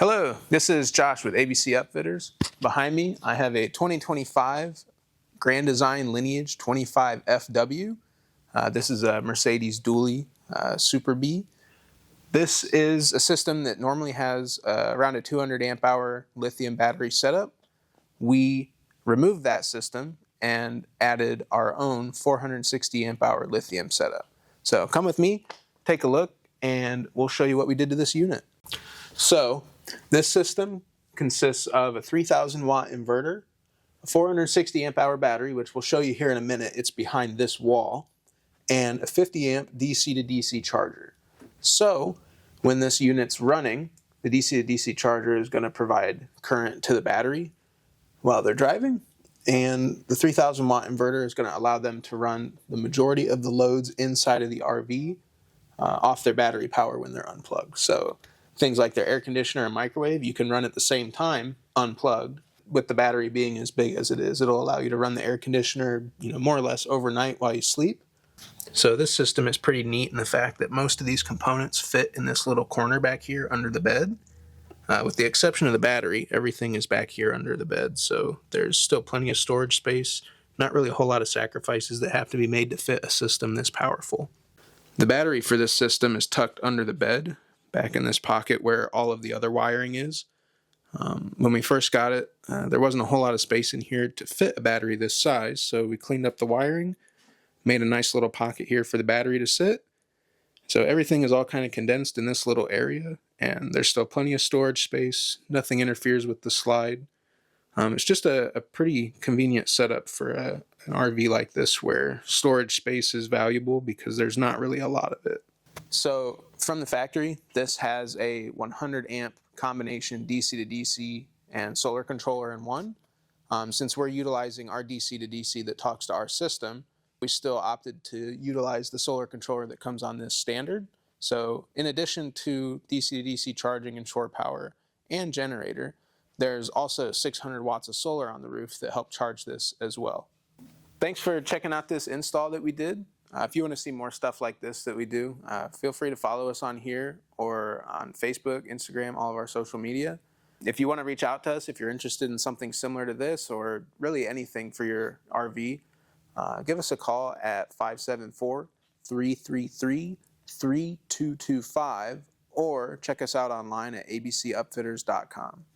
Hello, this is Josh with ABC Upfitters. Behind me, I have a 2025 Grand Design Lineage 25FW. This is a Mercedes dually Super B. This is a system that normally has around a 200 amp hour lithium battery setup. We removed that system and added our own 460 amp hour lithium setup. So come with me, take a look, and we'll show you what we did to this unit. So this system consists of a 3,000 watt inverter, a 460 amp hour battery, which we'll show you here in a minute, it's behind this wall, and a 50 amp DC-to-DC charger. So when this unit's running, the DC-to-DC charger is going to provide current to the battery while they're driving, and the 3,000 watt inverter is going to allow them to run the majority of the loads inside of the RV off their battery power when they're unplugged. So things like their air conditioner and microwave, you can run at the same time unplugged. With the battery being as big as it is, it'll allow you to run the air conditioner, more or less overnight while you sleep. So this system is pretty neat in the fact that most of these components fit in this little corner back here under the bed. With the exception of the battery, everything is back here under the bed, so there's still plenty of storage space. Not really a whole lot of sacrifices that have to be made to fit a system this powerful. The battery for this system is tucked under the bed, back in this pocket where all of the other wiring is. When we first got it, there wasn't a whole lot of space in here to fit a battery this size, so we cleaned up the wiring, made a nice little pocket here for the battery to sit. So everything is all kind of condensed in this little area, and there's still plenty of storage space. Nothing interferes with the slide. It's just a pretty convenient setup for an RV like this where storage space is valuable because there's not really a lot of it. So from the factory, this has a 100 amp combination DC-to-DC and solar controller in one. Since we're utilizing our DC-to-DC that talks to our system, we still opted to utilize the solar controller that comes on this standard. So in addition to DC-to-DC charging and shore power and generator, there's also 600 watts of solar on the roof that help charge this as well. Thanks for checking out this install that we did. If you want to see more stuff like this that we do, feel free to follow us on here or on Facebook, Instagram, all of our social media. If you want to reach out to us, if you're interested in something similar to this or really anything for your RV, give us a call at 574-333-3225 or check us out online at abcupfitters.com.